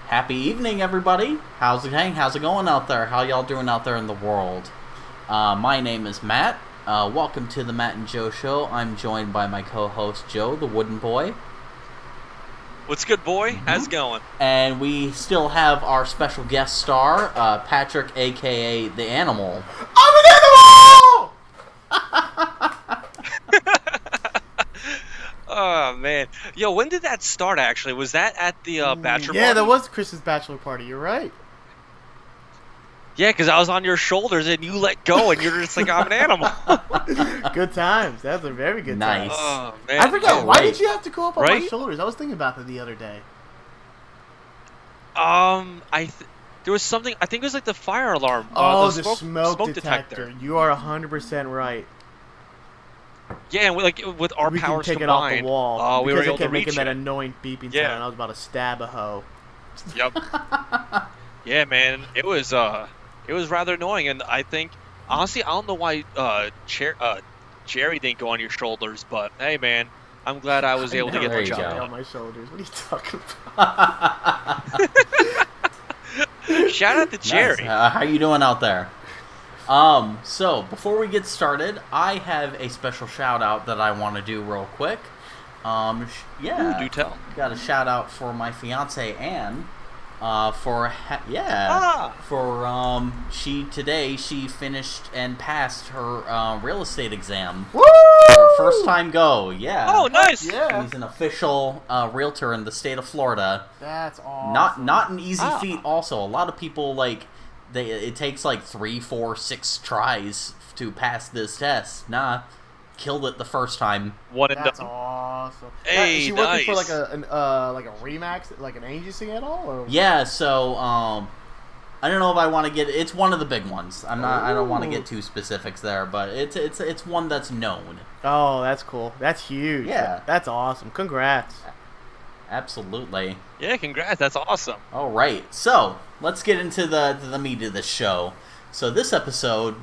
Happy evening, everybody. How's it going out there? How y'all doing out there in the world? My name is Matt. Welcome to the Matt and Joe Show. I'm joined by my co-host, Joe, the Wooden Boy. What's good, boy? How's it going? And we still have our special guest star, Patrick, a.k.a. The Animal. I'm an animal! Oh, man. Yo, when did that start, actually? Was that at the bachelor party? Yeah, that was Chris's bachelor party. You're right. Yeah, because I was on your shoulders and you let go and you're just like, I'm an animal. Good times. That was a very good time. Nice. Oh, man. I forgot. Why right. did you have to go up on my Right? shoulders? I was thinking about that the other day. There was something, I think it was like the fire alarm. The smoke detector. You are 100% right. Yeah, and with our we powers can take combined. it off the wall. We were because able it kept to reach making that it. annoying beeping Yeah. sound, and I was about to stab a hoe. Yep. Yeah, man. It was rather annoying, and I think honestly I don't know why Jerry didn't go on your shoulders, but hey, man, I'm glad I was able to get There the you job go. On my shoulders. What are you talking about? done. Shout out to Jerry. Nice. How you doing out there? So before we get started, I have a special shout out that I want to do real quick. Ooh, do tell. Got a shout out for my fiance Anne. She finished and passed her real estate exam. Woo! Her first time go, yeah. Oh, nice. Yeah. She's an official realtor in the state of Florida. That's awesome. Not an easy Ah. feat. Also, a lot of people it takes like 3, 4, 6 tries to pass this test. Nah, killed it the first time. One and That's done. awesome. Hey, Is she working for nice. like a Remax, like an agency at all? Or? Yeah, so I don't know if I want to get. It's one of the big ones. I don't want to get too specifics there, but it's one that's known. Oh, that's cool. That's huge. Yeah. That's awesome. Congrats. Absolutely. Yeah, congrats. That's awesome. All right, so let's get into the meat of the show. So this episode,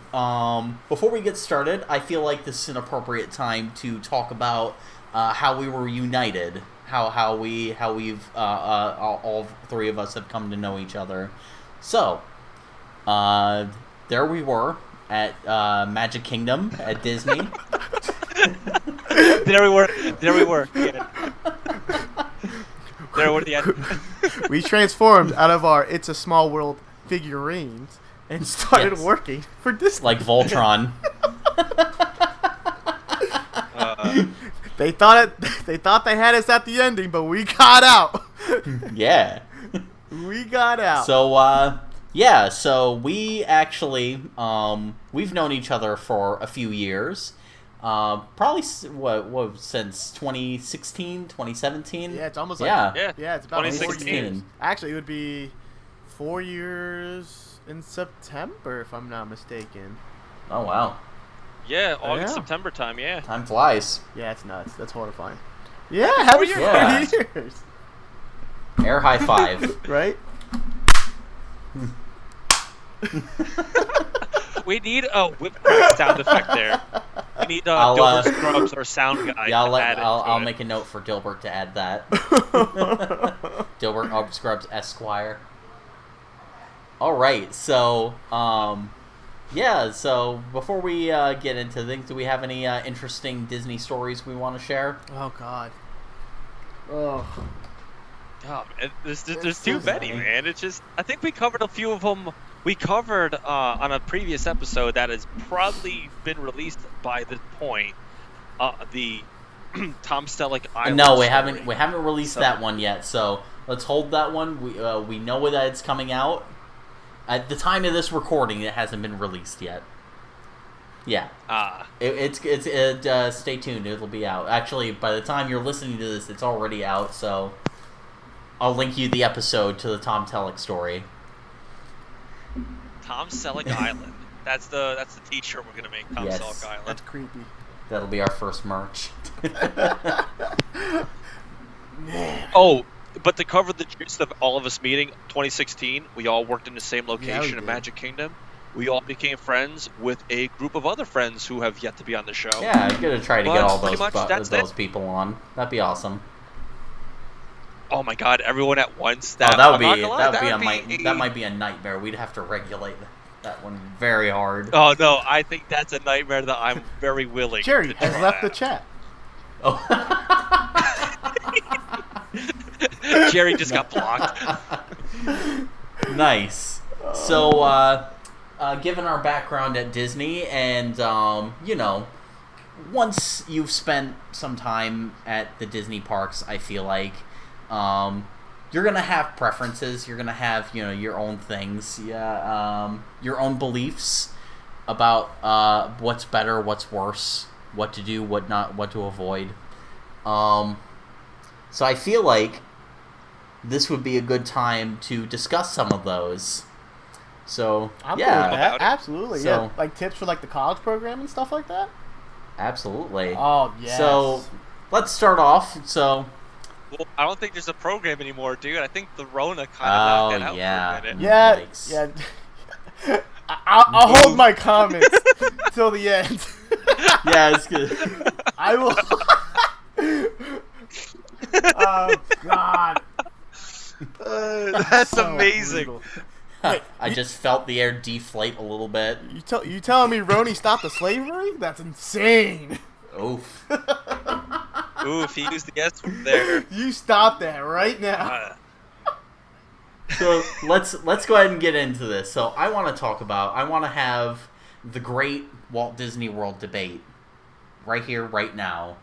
before we get started, I feel like this is an appropriate time to talk about how we were united, how we've all three of us have come to know each other. So, there we were at Magic Kingdom at Disney. There we were. Yeah. There we were at the end. We transformed out of our It's a Small World figurines and started Yes. working for Disney. Like Voltron. They thought they had us at the ending, but we got out. Yeah. We got out. So, so we actually, we've known each other for a few years. Probably, since 2016, 2017? Yeah, it's almost Yeah. like... Yeah, it's about 4 2016. years. Actually, it would be 4 years in September, if I'm not mistaken. Oh, wow. Yeah, August, Yeah. September time. Yeah. Time flies. Yeah, it's nuts. That's horrifying. Yeah, happy 4 years. years. Air high five. Right? We need a whip crack sound effect there. We need Dilbert Scrubs, our sound guy. Yeah, to I'll it. make a note for Dilbert to add that. Dilbert Scrubs Esquire. All right, so so before we get into things, do we have any interesting Disney stories we want to share? Oh, God. Oh. Oh, man, there's It's too so many, funny. man. It's just I think we covered a few of them. We covered on a previous episode that has probably been released by this point. The Tom Selleck Island. No, we story. haven't released that one yet. So let's hold that one. We know that it's coming out. At the time of this recording, it hasn't been released yet. Yeah. Stay tuned. It'll be out. Actually, by the time you're listening to this, it's already out. So I'll link you the episode to the Tom Selleck story. Tom Selleck Island. That's the T-shirt we're gonna make. Tom Yes. Selleck Island. That's creepy. That'll be our first merch. Man. Oh, but to cover the gist of all of us meeting 2016, we all worked in the same location in did. Magic Kingdom. We all became friends with a group of other friends who have yet to be on the show. Yeah, I'm gonna try to get But all pretty much that's those people on. That'd be awesome. Oh my god, everyone at once. That would that might be a nightmare. We'd have to regulate that one very hard. Oh no, I think that's a nightmare that I'm very willing. Jerry to has try left the out. chat. Oh. Jerry just got blocked. Nice. So, given our background at Disney, and once you've spent some time at the Disney parks, I feel like you're gonna have preferences. You're gonna have your own things, your own beliefs about what's better, what's worse, what to do, what not, what to avoid. So I feel like this would be a good time to discuss some of those. So I'm yeah, cool with that. Absolutely. So- Yeah, like tips for like the college program and stuff like that. absolutely. Oh yes. So let's start off. So Well, I don't think there's a program anymore, dude. I think the Rona kind of knocked that out yeah. for a minute. yeah, Yikes. yeah. I'll hold my comments till the end. yeah, it's good. I will. Oh God. That's So amazing. brutal. Wait, I just felt the air deflate a little bit. You telling me Roni stopped the slavery? That's insane. Oof. Ooh, if he used the S word there. You stop that right now. So let's go ahead and get into this. So I want to have the great Walt Disney World debate right here, right now.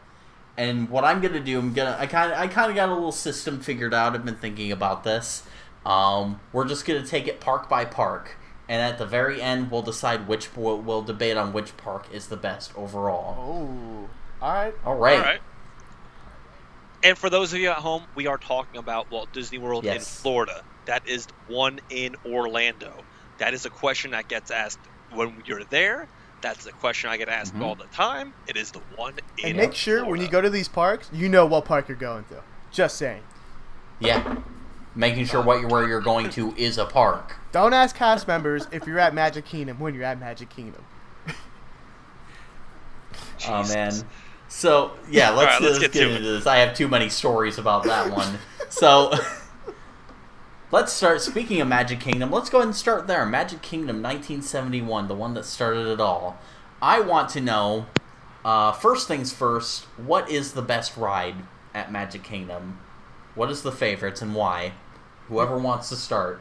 And what I'm gonna do, I kind of got a little system figured out. I've been thinking about this. We're just gonna take it park by park, and at the very end, we'll decide we'll debate on which park is the best overall. Oh, all right. All right. All right. And for those of you at home, we are talking about Walt Disney World in Yes. Florida. That is the one in Orlando. That is a question that gets asked when you're there. That's the question I get asked all the time. It is the one in And make sure Florida. when you go to these parks, you know what park you're going to. Just saying. Yeah. Making sure where you're going to is a park. Don't ask cast members if you're at Magic Kingdom when you're at Magic Kingdom. Oh Jesus. man. So yeah, let's, All right, let's get get to into this. I have too many stories about that one. So let's start. Speaking of Magic Kingdom, let's go ahead and start there. Magic Kingdom 1971, the one that started it all. I want to know, first things first, what is the best ride at Magic Kingdom? What is the favorites and why? Whoever wants to start.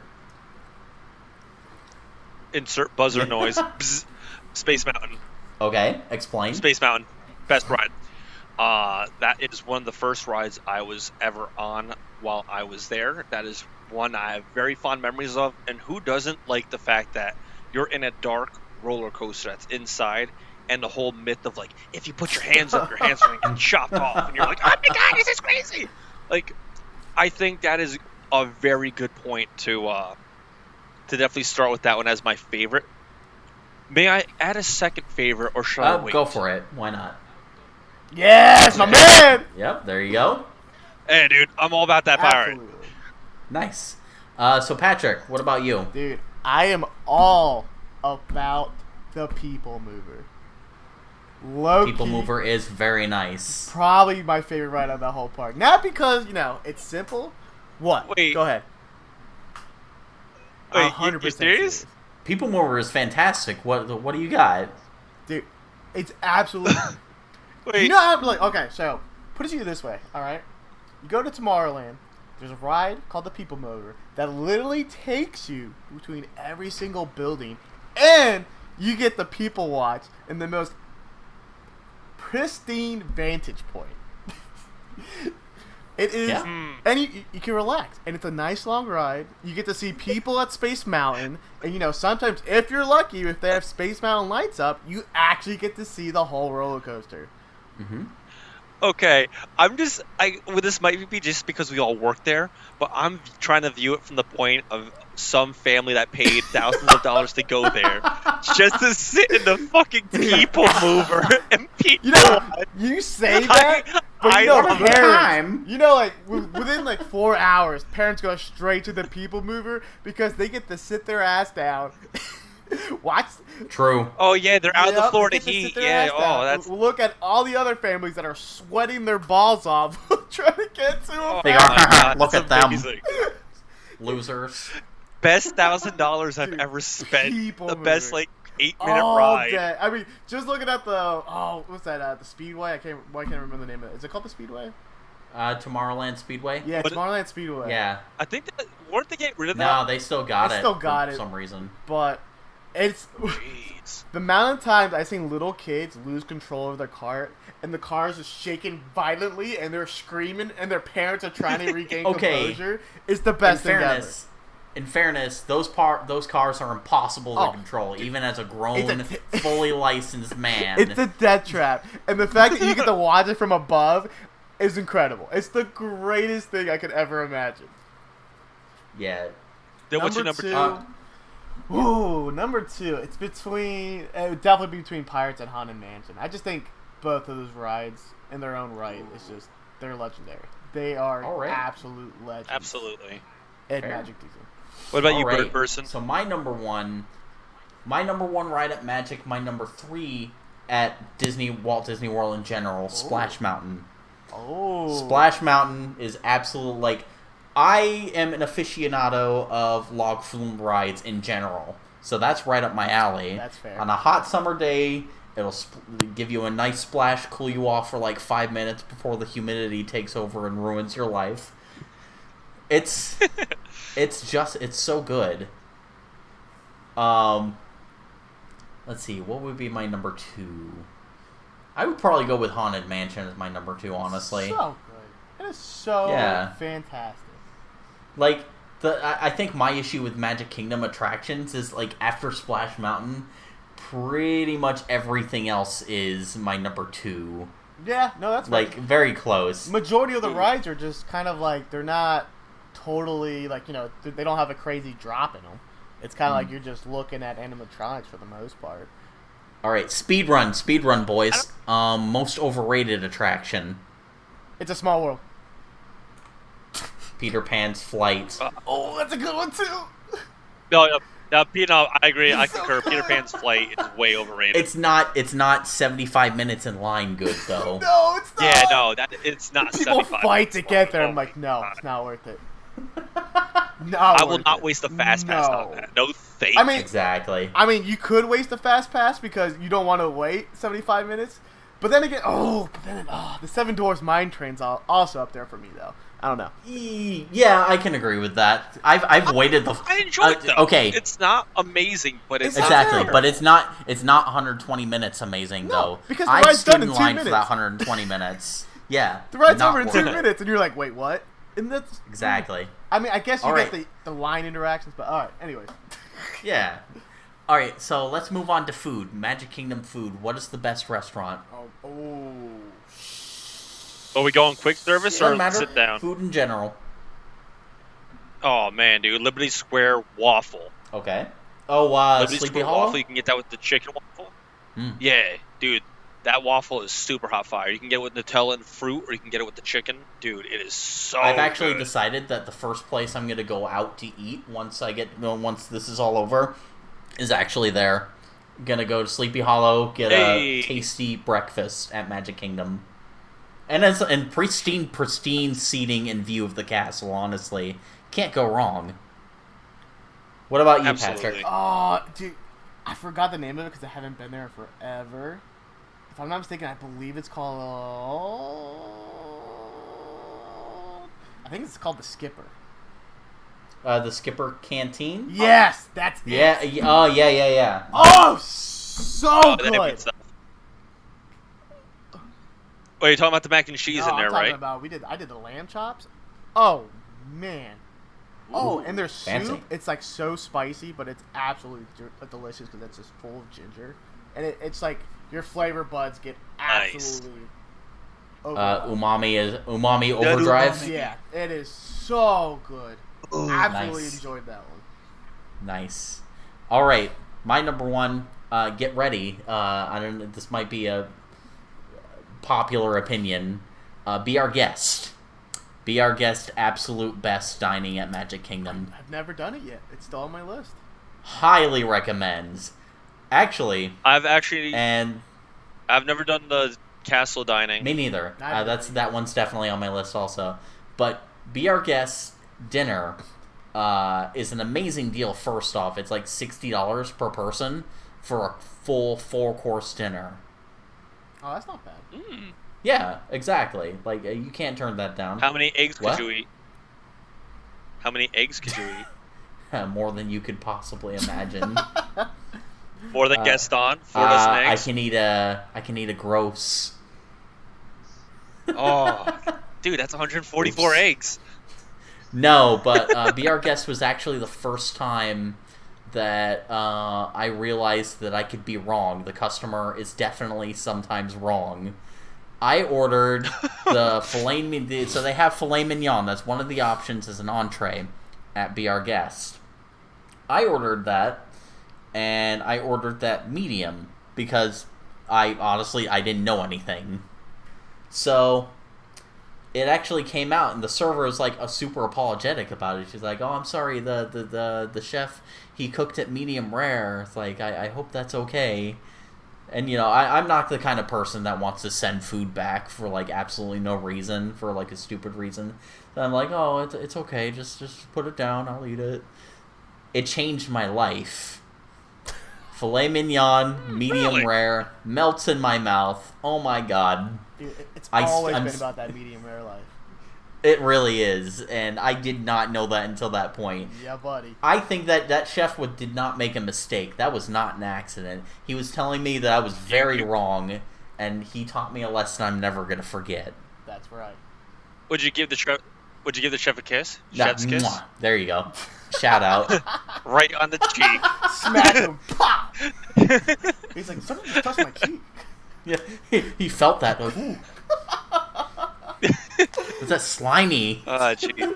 Insert buzzer noise. Bzz. Space Mountain. Okay, explain. Space Mountain. Best ride. That is one of the first rides I was ever on while I was there. That is one I have very fond memories of. And who doesn't like the fact that you're in a dark roller coaster that's inside, and the whole myth of like, if you put your hands up, your hands are going to get chopped off, and you're like, oh my god, this is crazy. Like, I think that is a very good point to definitely start with that one as my favorite. May I add a second favorite, or should I wait? Go for it. Why not? Yes, my man! Yep, there you go. Hey, dude, I'm all about that pirate. Absolutely. Nice. So Patrick, what about you? Dude, I am all about the People Mover. Low-key, People Mover is very nice. probably my favorite ride on the whole park. Not because, it's simple. What? Wait. Go ahead. Wait, 100% you serious? People Mover is fantastic. What do you got? Dude, it's absolutely... Wait, You know how, like, okay, so, put it to you this way, alright? You go to Tomorrowland, there's a ride called the People Mover that literally takes you between every single building, and you get the people watch in the most pristine vantage point. It is, Yeah. and you can relax, and it's a nice long ride. You get to see people at Space Mountain, and sometimes if you're lucky, if they have Space Mountain lights up, you actually get to see the whole roller coaster. Mm-hmm. okay. Well, this might be just because we all work there, but I'm trying to view it from the point of some family that paid thousands of dollars to go there just to sit in the fucking People Mover and people. You say that, but I you know, love parents, like within like 4 hours, parents go straight to the People Mover because they get to sit their ass down Watch. True. Oh yeah, they're out on the Yep, floor they to get sit eat. their Yeah. ass Oh, down. that's. Look at all the other families that are sweating their balls off trying to get to Oh them. They my are- God, Look that's at them. amazing. Losers. Best $1,000 I've Dude, ever spent. people The best moving. 8-minute All ride. day. I mean, just looking at the what's that? The Speedway. I can't remember the name of it. Is it called the Speedway? Tomorrowland Speedway? Yeah, But- Tomorrowland Speedway. Yeah. I think that weren't they getting rid of No, that? they still got They it still got for it. some reason. But it's Jeez. the amount of times I've seen little kids lose control of their cart, and the car is just shaking violently, and they're screaming, and their parents are trying to regain Okay. composure. It's the best thing ever. In fairness, those cars are impossible to Oh, control, even as a it's grown, a fully licensed man. It's a death trap, and the fact that you get to watch it from above is incredible. It's the greatest thing I could ever imagine. Yeah. Then what's your number two? two? Ooh, number two. It's between it would definitely be between Pirates and Haunted Mansion. I just think both of those rides, in their own right, they're legendary. They are All right. absolute legends. Absolutely. In Fair. Magic Disney. What about All you, right. bird person? So my number one ride at Magic, my number 3 at Walt Disney World in general, Splash Mountain. Oh. Splash Mountain is absolute, like, I am an aficionado of log flume rides in general, so that's right up my alley. That's fair. On a hot summer day, it'll give you a nice splash, cool you off for like 5 minutes before the humidity takes over and ruins your life. It's so good. Let's see, what would be my number 2? I would probably go with Haunted Mansion as my number 2, honestly. So good. It is so fantastic. Like, I think my issue with Magic Kingdom attractions is, like, after Splash Mountain, pretty much everything else is my number 2. Yeah, no, that's Like, right. very close. Majority of the rides are just kind of like, they're not totally, like, they don't have a crazy drop in them. It's kind of like you're just looking at animatronics for the most part. Alright, speedrun, boys. Most overrated attraction. It's a Small World. Peter Pan's Flight. Oh, that's a good one too. No, Peter, I agree. I concur. Peter Pan's Flight is way overrated. It's not 75 minutes in line good, though. No, it's not. Yeah, no, it's not. People 75 fight to get there. I'm Oh like, my no, God. it's not worth it. No, I will not waste a fast pass on that. No, thank I mean, Exactly. you could waste a fast pass because you don't want to wait 75 minutes. But then again, the Seven Dwarfs Mine Train's also up there for me though. I don't know. Yeah, I can agree with that. I've waited the. I enjoyed it though. Okay. It's not amazing, but it's Exactly, fair. but it's not 120 minutes amazing No, though. because the I ride's stood done in in 2 line for that minutes. 120 minutes. Yeah, The ride's not over in worth 2 it. minutes, and you're like, wait, what? And that's Exactly. I mean, I guess you All get right. the line interactions, but all right. Anyways, Yeah. All right, so let's move on to food. Magic Kingdom food. What is the best restaurant? Are we going quick service Doesn't or matter. sit down? Food in general. Oh man, dude, Liberty Square waffle. Okay. Oh, Liberty Sleepy Square Hollow. waffle. You can get that with the chicken waffle. Mm. Yeah, dude, that waffle is super hot fire. You can get it with Nutella and fruit, or you can get it with the chicken. Dude, it is so. I've actually good. decided that the first place I'm gonna go out to eat once this is all over is actually there. Gonna go to Sleepy Hollow, get a tasty breakfast at Magic Kingdom, and pristine seating and view of the castle. Honestly, can't go wrong. What about you, Absolutely. Patrick? dude, I forgot the name of it because I haven't been there forever. If I'm not mistaken, I believe it's called. I think it's called the Skipper. The Skipper Canteen. Yes, that's it. Yeah. Oh, yeah. Oh, so They have good good. stuff. Oh, you're talking about the mac and cheese No, in there, I'm talking right? about I did the lamb chops. Oh man. Oh, and their fancy. soup, it's like so spicy, but it's absolutely delicious because it's just full of ginger, and it's like your flavor buds get Nice. absolutely overwhelmed. umami overdrive. umami. Yeah, it is so good. Absolutely nice. enjoyed that one. Nice. All right, my number one. Get ready. I don't know. This might be a popular opinion. Be Our Guest. Be Our Guest. Absolute best dining at Magic Kingdom. I've never done it yet. It's still on my list. highly recommends. Actually, I've never done the castle dining. Me neither. That one's definitely on my list also. But Be Our Guest dinner is an amazing deal. First off, it's like $60 per person for a full 4-course dinner. Oh, that's not bad. Yeah, exactly. Like you can't turn that down. How many eggs could you eat? How many eggs could you eat? More than you could possibly imagine. More than Gaston? 4 dozen eggs? I can eat a gross. Oh, dude, that's 144 eggs. No, but Be Our Guest was actually the first time that I realized that I could be wrong. The customer is definitely sometimes wrong. I ordered the filet mignon. So they have filet mignon. That's one of the options as an entree at Be Our Guest. I ordered that, and I ordered that medium because I didn't know anything. So it actually came out, and the server was like super apologetic about it. She's like, "Oh, I'm sorry, the chef, he cooked it medium rare." It's like, I hope that's okay. And I'm not the kind of person that wants to send food back for like absolutely no reason, for like a stupid reason. So I'm like, "Oh, it's okay, just put it down, I'll eat it." It changed my life. Filet mignon, medium rare, melts in my mouth. Oh my god. Dude, it's always been about that medium rare life. It really is, and I did not know that until that point. Yeah, buddy. I think that chef did not make a mistake. That was not an accident. He was telling me that I was very wrong, and he taught me a lesson I'm never gonna forget. That's right. Would you give the chef a kiss? Chef's kiss? Mwah. There you go. Shout out. Right on the cheek. Smack him. Pop! He's like, someone just touched my cheek. Yeah, he felt that. Like, ooh. Was that slimy? Gee.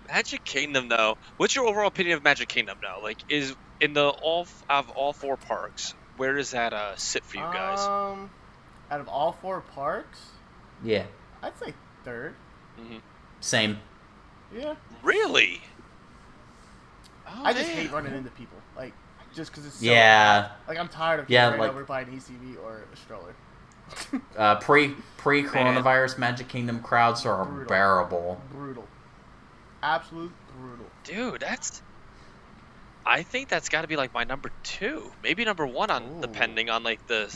Magic Kingdom, though. What's your overall opinion of Magic Kingdom, though? Like, is in all 4 parks, where does that sit for you guys? Out of all 4 parks, yeah, I'd say 3rd. Mm-hmm. Same. Yeah. Really? Oh, I just hate running into people. Like, just because it's so like I'm tired of getting ran over by an ECV or a stroller. Pre-coronavirus Magic Kingdom crowds are unbearable. Brutal. Absolute brutal. Dude, I think that's got to be like my number 2, maybe number 1 depending on like the,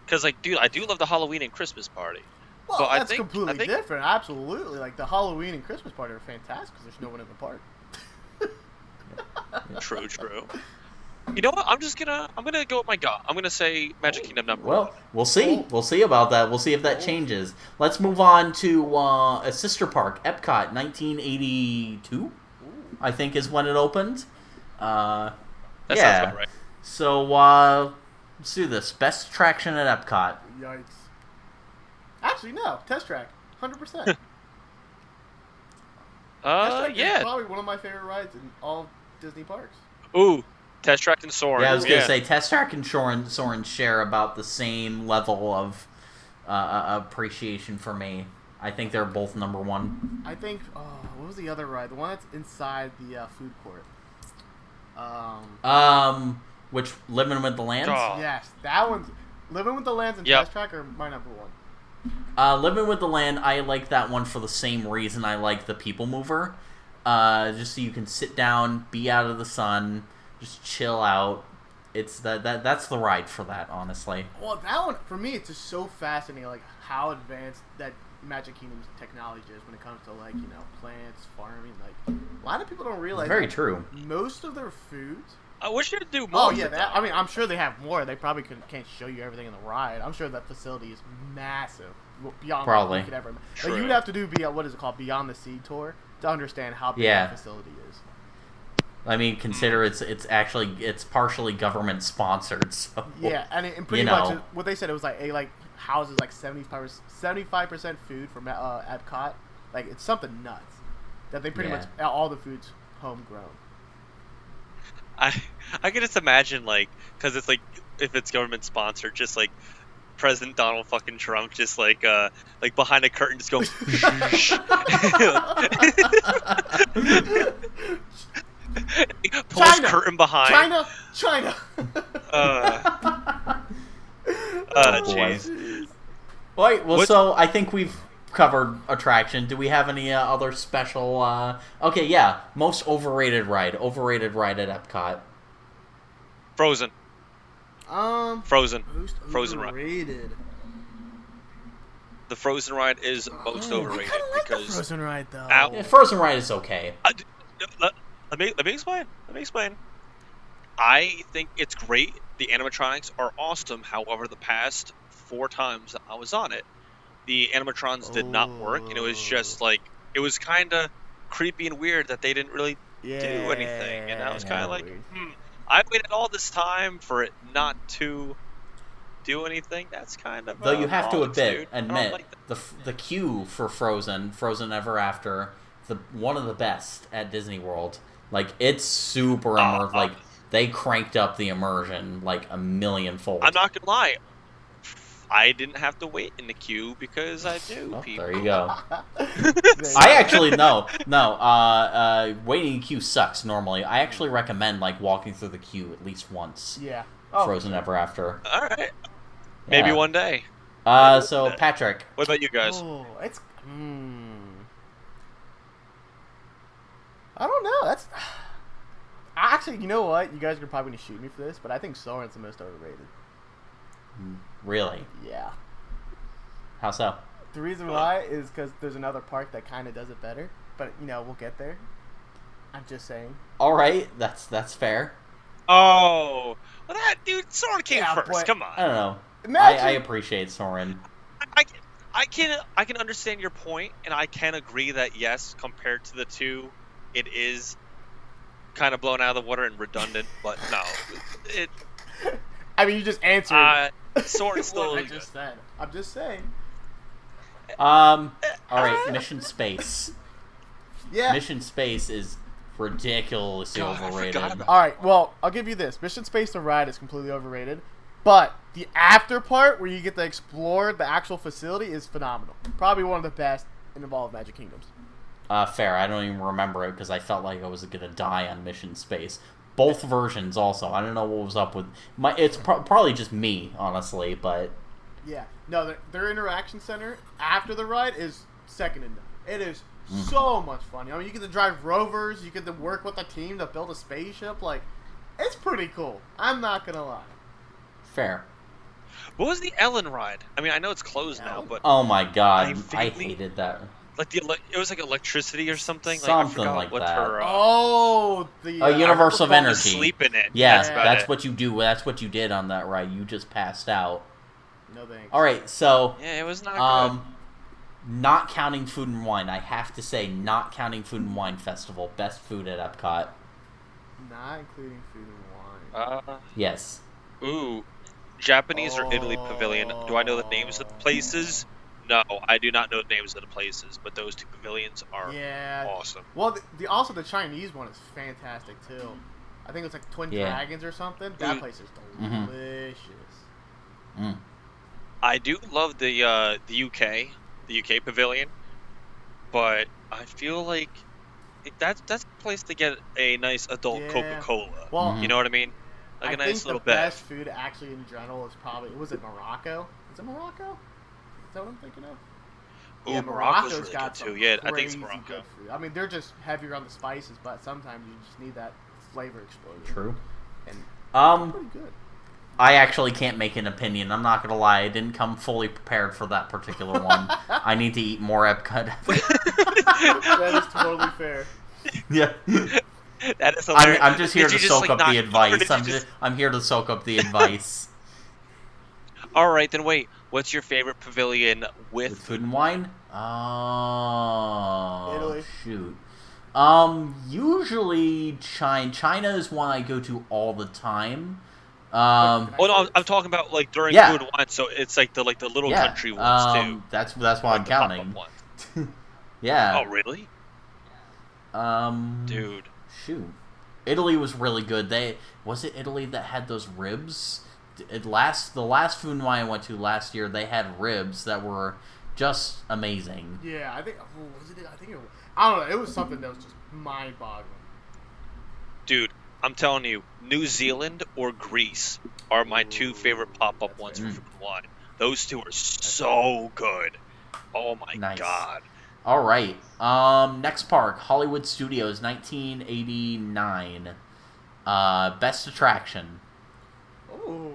because like, dude, I do love the Halloween and Christmas party. Well, but that's completely different. Absolutely, like the Halloween and Christmas party are fantastic because there's no one in the park. True. You know what? I'm gonna go with my gut. I'm gonna say Magic Kingdom number 1. We'll see. We'll see about that. We'll see if that changes. Let's move on to a sister park, Epcot, 1982. I think is when it opened. That sounds about right. So let's do this. Best attraction at Epcot. Yikes. Actually, no. Test Track, 100%. Yeah. Is probably one of my favorite rides in all Disney parks. Ooh. Test Track and Soarin'. Yeah, I was going to say, Test Track and Soarin' share about the same level of appreciation for me. I think they're both number 1. I think, what was the other ride? The one that's inside the food court. Which, Living with the Lands? Oh. Yes, that one's, Living with the Lands and Test Track are my number 1. Living with the Land, I like that one for the same reason I like the People Mover. Just so you can sit down, be out of the sun, just chill out. It's that's the ride for that, honestly. Well, that one for me, it's just so fascinating, like how advanced that Magic Kingdom's technology is when it comes to like plants, farming. Like a lot of people don't realize. Very true. Most of their foods. I wish you could do more. Oh yeah, I mean, I'm sure they have more. They probably can't show you everything in the ride. I'm sure that facility is massive, beyond what you could ever. Like, you would have to do what is it called, Beyond the Sea tour, to understand how big that facility is. I mean, consider it's partially government sponsored. So, yeah, and pretty much what they said, it was like houses like 75% food from Epcot. Like it's something nuts that they pretty much all the food's homegrown. I can just imagine because it's like if it's government sponsored, just like President Donald fucking Trump just like behind a curtain just go China, curtain behind. China. Jeez. Wait, well, so I think we've covered attraction. Do we have any other special? Okay, yeah, most overrated ride at Epcot. Frozen. Frozen. Most Frozen ride. overrated. The Frozen ride is most overrated because the Frozen ride though. Yeah, Frozen ride is okay. Let me explain. I think it's great. The animatronics are awesome. However, the past 4 times that I was on it, the animatrons did not work, and it was just like it was kind of creepy and weird that they didn't really do anything, and I was kind of like, I waited all this time for it not to do anything. That's kind of though you have to admit like the queue for Frozen Ever After, one of the best at Disney World. Like it's super immersive. Like they cranked up the immersion like a millionfold. I'm not gonna lie, I didn't have to wait in the queue because I do. Oh, people. there you go. I actually no. Waiting in queue sucks normally. I actually recommend like walking through the queue at least once. Yeah. Frozen Ever After. All right. Maybe one day. So Patrick, what about you guys? Oh, it's. I don't know. That's. Actually, you know what? You guys are probably gonna shoot me for this, but I think Soarin's the most overrated. Really? Yeah. How so? The reason why is because there's another park that kind of does it better, but we'll get there. I'm just saying. All right, that's fair. Oh, well, that dude Soarin came first. But, Come on. I don't know. Imagine... I appreciate Soarin. I can understand your point, and I can agree that yes, compared to the two, it is kind of blown out of the water and redundant. But no, it. I mean, you just answered. Soarin's still. I just said. I'm just saying. All right, Mission Space. Yeah. Mission Space is ridiculously overrated. All right, well, I'll give you this. Mission Space the ride is completely overrated, but the after part where you get to explore the actual facility is phenomenal. Probably one of the best in all of Magic Kingdoms. Fair. I don't even remember it because I felt like I was gonna die on Mission Space. Both versions, also. I don't know what was up with my. It's probably just me, honestly, but. Yeah. No, their interaction center after the ride is second to none. It is so much fun. I mean, you get to drive rovers. You get to work with a team to build a spaceship. Like, it's pretty cool. I'm not gonna lie. Fair. What was the Ellen ride? I mean, I know it's closed now, but oh my god, I hated that. Like it was like electricity or something. Something I forgot like what that. Her, the universe of energy. Sleep in it. Yeah, that's what you do. That's what you did on that ride. You just passed out. No thanks. All right, so yeah, it was not good. Not counting Food and Wine, I have to say, not counting Food and Wine Festival, best food at Epcot. Not including Food and Wine. Yes. Ooh, Japanese or Italy Pavilion. Do I know the names of the places? No, I do not know the names of the places, but those two pavilions are awesome. Well, also the Chinese one is fantastic too. I think it's like Twin Dragons or something. That place is delicious. I do love the UK pavilion, but I feel like that's a place to get a nice adult Coca-Cola. Well, you know what I mean? Like a nice little bed. I think the best food actually in general is probably Morocco? Is it Morocco? Is that what I'm thinking of? Ooh, Morocco's really good too. Yeah, I think it's Morocco. Good food. I mean, they're just heavier on the spices, but sometimes you just need that flavor explosion. True. And pretty good. I actually can't make an opinion. I'm not gonna lie. I didn't come fully prepared for that particular one. I need to eat more Epcot. That is totally fair. Yeah. That is hilarious. I'm just here to soak up the advice. I'm here to soak up the advice. All right, then wait. What's your favorite pavilion with Food and Wine? Oh, Italy. Shoot. Usually China is one I go to all the time. Oh no, I'm talking about like during Food and Wine. So it's like the little country ones too. That's what I'm counting. Yeah. Oh really? Dude. Shoot. Italy was really good. Was it Italy that had those ribs? The last Food and Wine I went to last year, they had ribs that were just amazing. Yeah, I think. Was it? I don't know. It was something that was just mind-boggling. Dude, I'm telling you, New Zealand or Greece are my two favorite pop-up that's ones fair. for food line. Those two are so good. Oh my Nice. god. All right. Next park, Hollywood Studios, 1989. Best attraction. Ooh.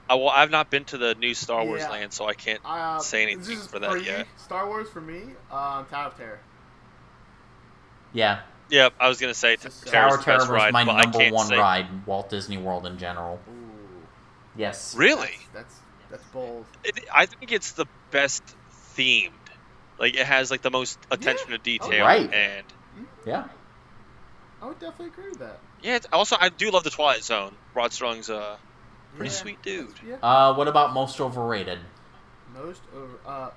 Well, I've not been to the new Star Wars Yeah. land, so I can't say anything for that yet. Star Wars for me, Tower of Terror. Yeah. Yeah, I was gonna say Tower of Terror best was ride, my but I number can't one say. ride, Walt Disney World in general. Ooh. Yes. Really? That's bold. I think it's the best themed. Like it has like the most attention to detail, right. and Yeah. I would definitely agree with that. yeah. Also, I do love the Twilight Zone. Rod Strong's pretty Yeah. sweet dude. Yeah. What about most overrated? Most over.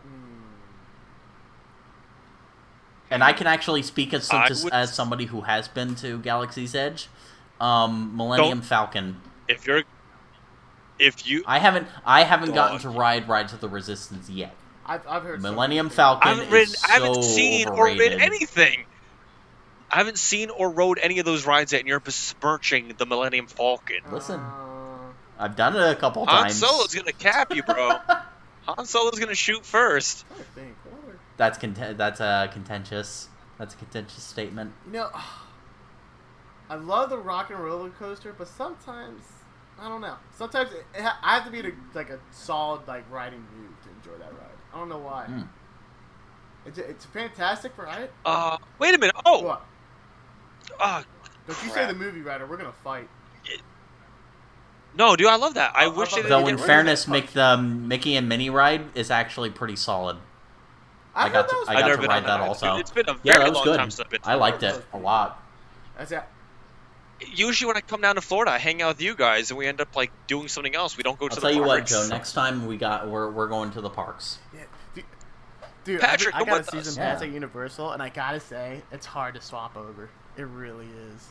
And I can actually speak as would- somebody who has been to Galaxy's Edge. Millennium Falcon. If you, I haven't gotten Dog. to ride to the Resistance yet. I've heard Millennium so Falcon I haven't seen or overrated. ridden anything. I haven't seen or rode any of those rides yet, and you're besmirching the Millennium Falcon. Listen, I've done it a couple Han times. Solo's gonna cap you, bro. Han Solo's gonna shoot first. I think. Whatever. That's a contentious statement. You know, I love the rock and roller coaster, but sometimes I don't know. Sometimes I have to be in a solid riding mood to enjoy that ride. I don't know why. It's a fantastic ride. Wait a minute. Oh, What? Don't you say crap. the movie rider? We're gonna fight. No, dude, I love that. I Oh, wish they Though didn't in get rid of fairness, that the Mickey and Minnie ride is actually pretty solid. I got to I've never ride been on that ride, also. dude. It's been a Yeah, very that was long good. time since I've been to I one. liked it a lot. That's it. Usually when I come down to Florida, I hang out with you guys, and we end up doing something else. We don't go to I'll the tell you what, parks. Joe. Next time we're going to the parks. Yeah. Dude, Patrick, I come got with a season us. pass Yeah. at Universal, and I gotta say, it's hard to swap over. It really is.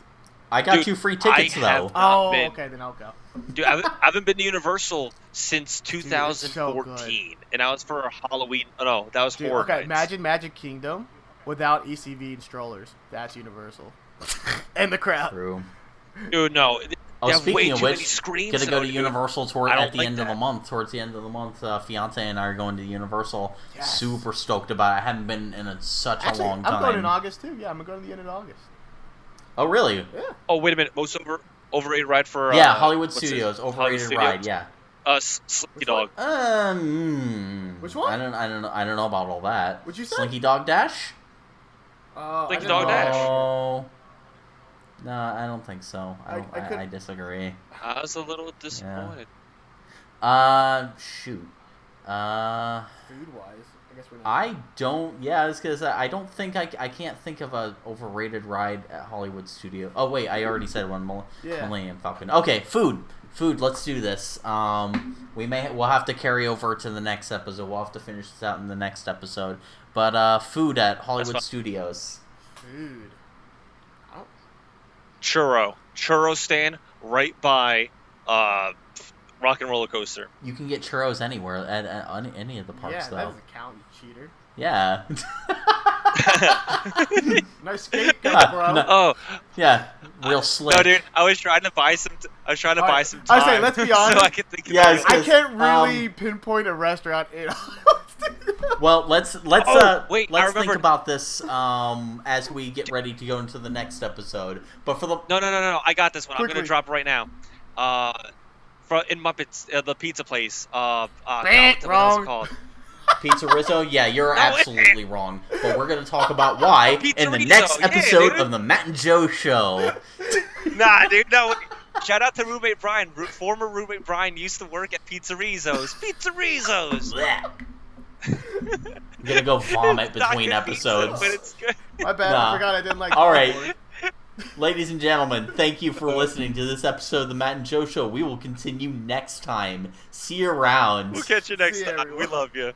I got Dude, 2 free tickets I though. have- Not Oh, been. okay, then I'll go. Dude, I haven't been to Universal since it's so 2014, and that was for Halloween. Oh, no, that was Dude, Horror okay, Nights. imagine Magic Kingdom without ECV and strollers. That's Universal. And the crowd. True. Dude, no. Oh, They have way speaking of too many which, screens. gonna go though, to dude. Universal I don't at the like end of the that. month. Towards the end of the month, fiance and I are going to Universal. Yes. Super stoked about it. I haven't been in such Actually, a long time. I'm going in August too. Yeah, I'm going to the end of August. Oh, really? Yeah. Oh, wait a minute. Most overrated ride for... Yeah, Hollywood what's it? Studios, Hollywood overrated Studios? ride. Yeah. Slinky Which Dog. Which one? I don't know about all that. What'd you say? Slinky Dog Dash? Slinky I Dog didn't know. Dash. Oh. No, I don't think so. I could- I disagree. I was a little disappointed. Shoot. Food wise, I guess we're not. I don't. Yeah, I was gonna say I don't think I can't think of a overrated ride at Hollywood Studio. Oh wait, I already said one. Millennium Falcon. Okay, food. Let's do this. We'll have to carry over to the next episode. We'll have to finish this out in the next episode. But food at Hollywood fine. Studios. Food. Churro stand right by Rock and Roller Coaster. You can get churros anywhere at any of the parks, Yeah, that though. doesn't count, you cheater. Yeah. Nice skate, bro. no. Oh, Yeah. Real slick. no, dude! I was trying to buy some. I was trying to Alright, buy some I time. say, let's be honest. so I could think Yeah, about it's- it. I can't really pinpoint a restaurant in Well, let's wait, I think remembered. about this as we get ready to go into the next episode. But for the No! I got this one. I'm Quickly. gonna drop it right now. In Muppets, the pizza place. God, what was Wrong. it called? Pizza Rizzo, yeah, you're No, absolutely wrong. But we're going to talk about why in the Pizza next Rizzo, yeah, episode dude. of the Matt and Joe Show. Nah, dude, no. Shout out to roommate Brian. Former roommate Brian used to work at Pizza Rizzo's. Pizza Rizzo's. Blech. I'm going to go vomit It's not between good episodes. pizza, but it's good. My bad, Nah. I forgot I didn't like All right. cardboard. Ladies and gentlemen, thank you for listening to this episode of the Matt and Joe Show. We will continue next time. See you around. We'll catch you next See ya, time. We everyone. love you.